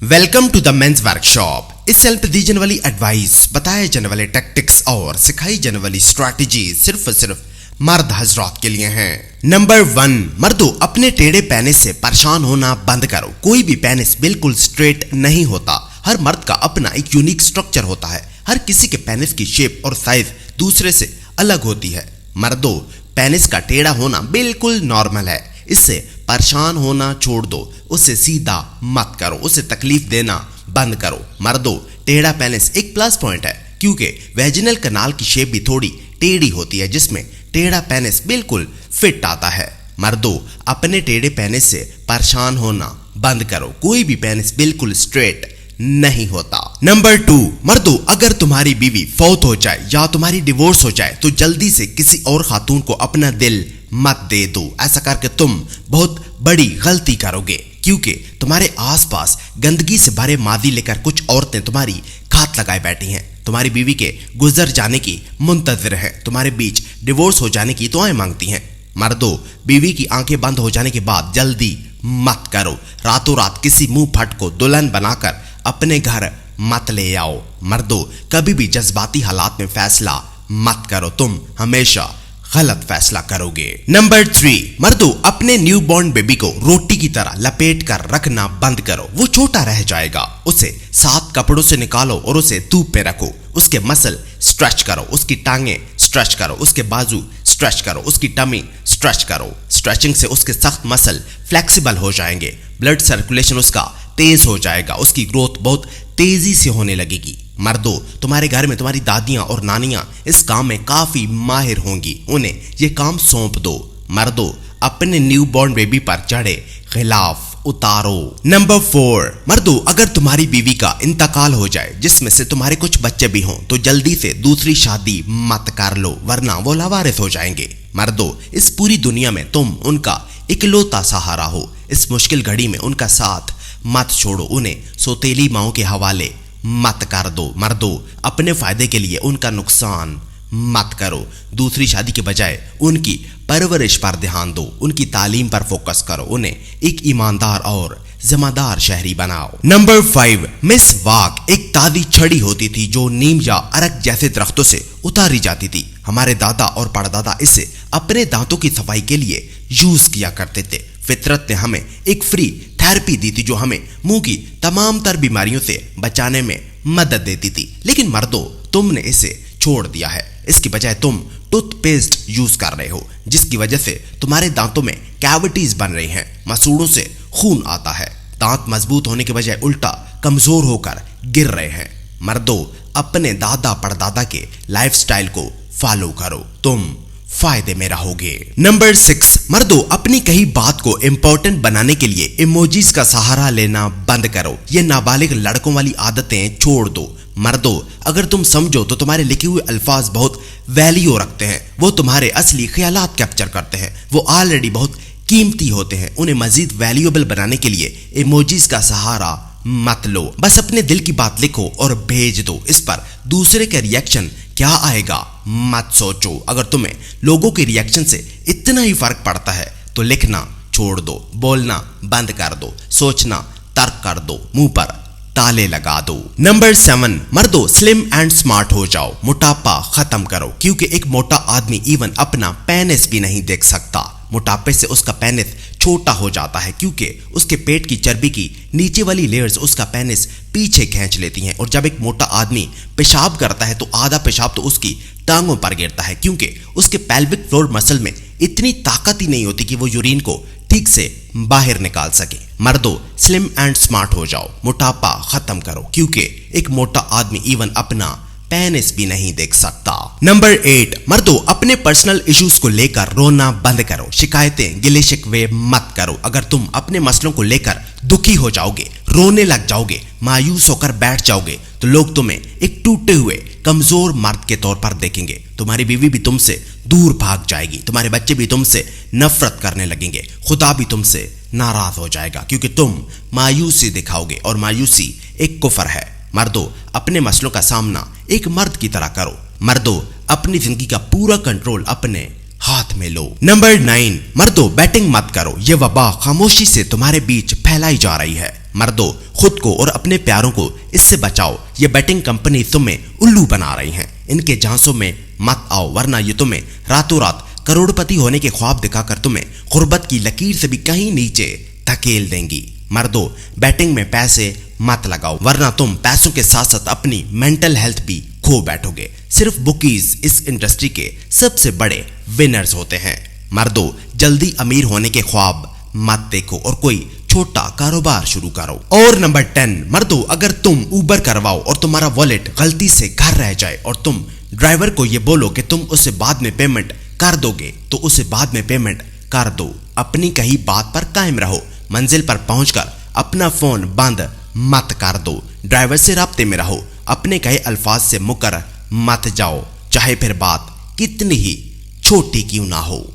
Welcome to the men's workshop. इस sale पे दी जाने वाली एडवाइस, बताए जाने वाले टैक्टिक्स और सिखाई जाने वाली स्ट्रैटेजी सिर्फ मर्द हजरात के लिए हैं। नंबर 1, मर्दों अपने टेढ़े पेनिस से परेशान होना बंद करो। कोई भी पेनिस बिल्कुल स्ट्रेट नहीं होता। हर मर्द का अपना एक यूनिक स्ट्रक्चर होता है। हर किसी के पेनिस की शेप और साइज दूसरे से अलग होती है। मर्दों, पेनिस का टेढ़ा होना बिल्कुल नॉर्मल है। इससे परेशान होना छोड़ दो, उसे सीधा मत करो, उसे तकलीफ देना बंद करो। मर्दों, टेढ़ा पेनिस एक प्लस पॉइंट है क्योंकि वेजिनल कनाल की शेप भी थोड़ी टेढ़ी होती है, जिसमें टेढ़ा पेनिस बिल्कुल फिट आता है। मर्दों, अपने टेढ़े पेनिस से परेशान होना बंद करो। कोई भी पेनिस बिल्कुल स्ट्रेट नहीं होता। नंबर 2, मर्दों अगर तुम्हारी बीवी फौत हो जाए या तुम्हारी डिवोर्स हो जाए तो जल्दी से किसी और खातून को अपना दिल मत दे दो। ऐसा करके तुम बहुत बड़ी गलती करोगे क्योंकि तुम्हारे आसपास गंदगी से भरे मादी लेकर कुछ औरतें तुम्हारी घात लगाए बैठी हैं। तुम्हारी बीवी के गुजर जाने की मुंतजिर हैं, तुम्हारे बीच डिवोर्स हो जाने की दुआएं मांगती हैं। मर्दों, बीवी की आंखें बंद हो जाने के बाद जल्दी मत करो। रातों रात किसी मुंह फट को दुल्हन बनाकर अपने घर मत ले आओ। मर्दों, कभी भी जज्बाती हालात में फैसला मत करो, तुम हमेशा गलत फैसला करोगे। नंबर 3, मर्दों अपने न्यू बॉर्न बेबी को रोटी की तरह लपेट कर रखना बंद करो। वो छोटा रह जाएगा। उसे 7 कपड़ों से निकालो और उसे धूप पे रखो। उसके मसल स्ट्रेच करो, उसकी टांगें स्ट्रेच करो, उसके बाजू स्ट्रेच करो, उसकी टमी स्ट्रेच करो। स्ट्रेचिंग से उसके सख्त मसल फ्लेक्सिबल हो जाएंगे, ब्लड सर्कुलेशन उसका तेज हो जाएगा, उसकी ग्रोथ बहुत तेजी से होने लगेगी। मर्दों, तुम्हारे घर में तुम्हारी दादियां और नानियां इस काम में काफी माहिर होंगी, उन्हें ये काम सौंप दो। मर्दों, अपने न्यू बॉर्न बेबी पर चढ़े खिलाफ उतारो। नंबर 4, मर्दों अगर तुम्हारी बीवी का इंतकाल हो जाए जिसमें से तुम्हारे कुछ बच्चे भी हों तो जल्दी से दूसरी शादी मत कर लो, वरना वो लावारिस हो जाएंगे। मर्दों, इस पूरी दुनिया में तुम उनका इकलौता सहारा हो। इस मुश्किल घड़ी में उनका साथ मत छोड़ो, उन्हें सौतेली माओं के हवाले मत कर दो। मर्दों, अपने फायदे के लिए उनका नुकसान मत करो। दूसरी शादी के बजाय उनकी परवरिश पर ध्यान दो, उनकी तालीम पर फोकस करो, उन्हें एक ईमानदार और जिम्मेदार शहरी बनाओ। नंबर 5, मिसवाक एक तादी छड़ी होती थी जो नीम या अरक जैसे दरख्तों से उतारी जाती थी। हमारे दादा और परदादा इसे अपने दांतों की सफाई के लिए यूज किया करते थे। फितरत ने हमें एक फ्री थेरेपी दी थी जो हमें मुंह की तमाम तर बीमारियों से बचाने में मदद देती थी। लेकिन मर्दों, तुमने इसे छोड़ दिया है। इसकी बजाय तुम टूथपेस्ट यूज कर रहे हो, जिसकी वजह से तुम्हारे दांतों में कैविटीज बन रही हैं, मसूड़ों से खून आता है, दांत मजबूत होने के बजाय उल्टा कमजोर होकर गिर रहे हैं। मर्दों, अपने दादा परदादा के लाइफस्टाइल को फॉलो करो, तुम फायदे में रहोगे। नंबर 6, मर्दों अपनी कही बात को इंपॉर्टेंट बनाने के लिए इमोजीज का सहारा लेना बंद करो। ये नाबालिग लड़कों वाली आदतें छोड़ दो। मर्दों, अगर तुम समझो तो तुम्हारे लिखे हुए अल्फाज बहुत वैल्यू रखते हैं, वो तुम्हारे असली ख्यालात कैप्चर करते हैं, वो ऑलरेडी बहुत कीमती होते हैं। उन्हें मजीद वैल्यूएबल बनाने के लिए इमोजीज का सहारा मत लो। बस अपने दिल की बात लिखो और भेज दो। इस पर दूसरे का रिएक्शन क्या आएगा मत सोचो। अगर तुम्हें लोगों के रिएक्शन से इतना ही फर्क पड़ता है तो लिखना छोड़ दो, बोलना बंद कर दो, सोचना तर्क कर दो, मुंह पर ताले लगा दो। नंबर 7, मर्दों स्लिम एंड स्मार्ट हो जाओ, मोटापा खत्म करो क्योंकि एक मोटा आदमी इवन अपना पेनिस भी नहीं देख सकता। मोटापे से उसका पेनिस छोटा हो जाता है क्योंकि उसके पेट की चर्बी की नीचे वाली लेयर्स उसका पेनिस पीछे खींच लेती हैं। और जब एक मोटा आदमी पेशाब करता है तो आधा पेशाब तो उसकी टांगों पर गिरता है क्योंकि उसके पेल्विक फ्लोर मसल में इतनी ताकत ही नहीं होती कि वो यूरिन को ठीक से बाहर निकाल सके। मर्दों, स्लिम एंड स्मार्ट हो जाओ, मोटापा खत्म करो क्योंकि एक मोटा आदमी इवन अपना पेनिस भी नहीं देख सकता। नंबर 8, मर्दों अपने पर्सनल इश्यूज को लेकर रोना बंद करो। शिकायतें गिले शिकवे मत करो। अगर तुम अपने मसलों को लेकर दुखी हो जाओगे, रोने लग जाओगे, मायूस होकर बैठ जाओगे तो लोग तुम्हें एक टूटे हुए कमजोर मर्द के तौर पर देखेंगे। तुम्हारी बीवी भी तुमसे दूर भाग जाएगी, तुम्हारे बच्चे भी तुमसे नफरत करने लगेंगे, खुदा भी तुमसे नाराज हो जाएगा क्योंकि तुम मायूसी दिखाओगे और मायूसी एक कुफर है। मर्दों, अपने मसलों का सामना एक मर्द की तरह करो। मर्दों, अपनी जिंदगी का पूरा कंट्रोल अपने हाथ में लो। नंबर 9, मर्दों बैटिंग मत करो। ये वबा खामोशी से तुम्हारे बीच फैलाई जा रही है। मर्दों, खुद को और अपने प्यारों को इससे बचाओ। ये बैटिंग कंपनी तुम्हें उल्लू बना रही हैं। इनके झांसों में मत आओ, वरना ये तुम्हें रातों रात करोड़पति होने के ख्वाब दिखाकर तुम्हें गुर्बत की लकीर से भी कहीं नीचे धकेल देंगी। मर्दों, बैटिंग में पैसे मत लगाओ, वरना तुम पैसों के साथ साथ अपनी मेंटल हेल्थ भी खो बैठोगे। सिर्फ बुकीज इस इंडस्ट्री के सबसे बड़े विनर्स होते हैं। मर्दों, जल्दी अमीर होने के ख्वाब मत देखो और कोई छोटा कारोबार शुरू करो। और नंबर 10, मर्दों, अगर तुम उबर करवाओ और तुम्हारा वॉलेट गलती से घर रह जाए और तुम ड्राइवर को ये बोलो कि तुम उसे बाद में पेमेंट कर दोगे, तो उसे बाद में पेमेंट कर दो। अपनी कही बात पर कायम रहो। मंजिल पर पहुंचकर अपना फोन बंद मत कर दो। ड्राइवर से राब्ते में रहो। अपने कहे अल्फाज से मुकर मत जाओ, चाहे फिर बात कितनी ही छोटी क्यों ना हो।